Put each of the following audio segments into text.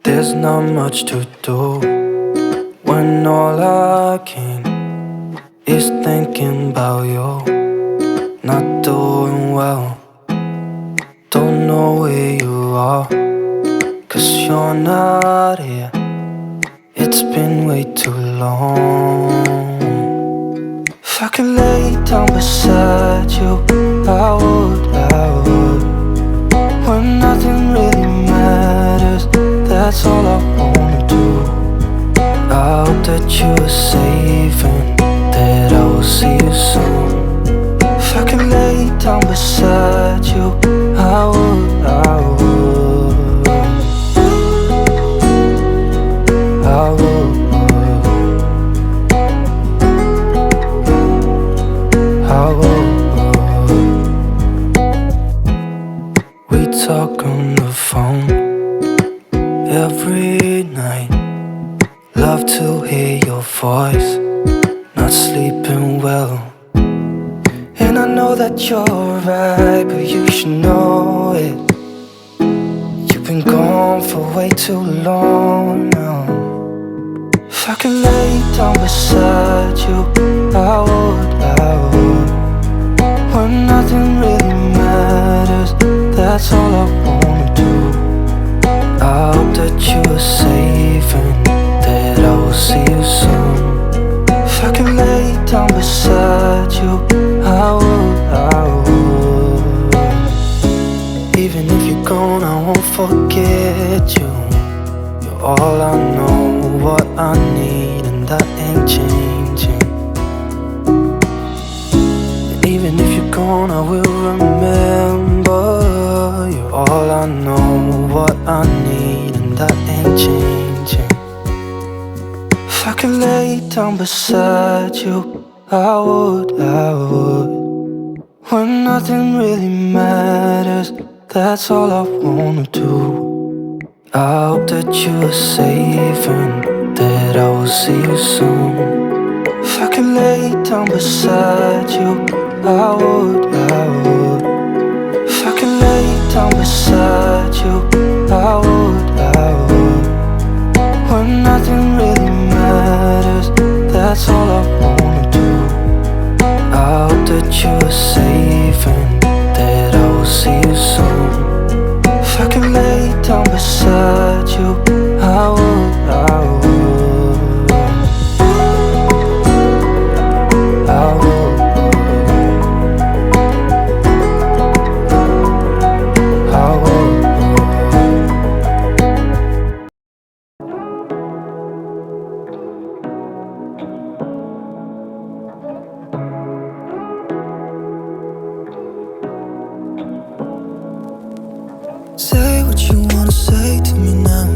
There's not much to do when all I can is thinking about you. Not doing well, don't know where you are, 'cause you're not here. It's been way too long. If I could lay down beside you, I would. When nothing really matters, that's all I wanna do. I hope that you are safe and that I will see you soon. If I could lay down beside you, I would. I would. We talk on the phone every night. Love to hear your voice. Not sleeping well, and I know that you're right, but you should know it. You've been gone for way too long now. If I could lay down beside you, I would. When nothing really matters, that's all I wanna do. I hope that you are safe and that I will see you soon. If I could lay down beside you, I would. Even if you're gone, I won't forget you. You're all I know, what I need, and that ain't changing. And even if you're gone, I will remember. You're all I know, what I need, and that ain't changing. If I could lay down beside you, I would. When nothing really matters, that's all I wanna do. I hope that you are safe and that I will see you soon. If I could lay down beside you, I would. If I could lay down beside you, I would. When nothing really matters, that's all I wanna do. I hope that you are safe and that I will see you soon. If I could lay down beside you, I would. I would. Say what you wanna say to me now.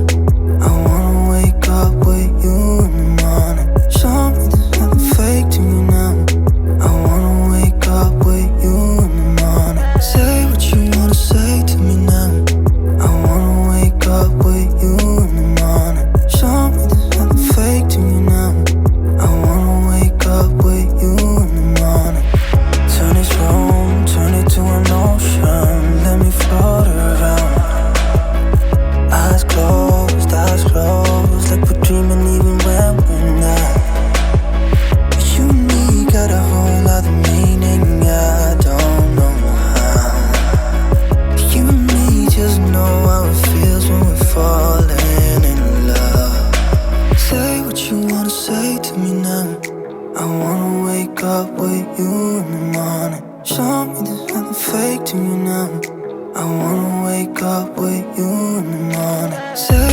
I wanna wake up with you in the morning. Show me there's nothing fake to me now. I wanna wake up with you in the morning. Say what you wanna say to me now. I wanna wake up with you in the morning. Show me there's nothing fake to me now. I wanna wake up with you in the morning. Turn this room, turn it to an ocean. Let me float around. Eyes closed, like we're dreaming even when we're not. But you and me got a whole other meaning, I don't know how. But you and me just know how it feels when we're falling in love. Say what you wanna say to me now. I wanna wake up with you in the morning. Show me there's nothing fake to me now. I wanna wake up with you in the morning. Say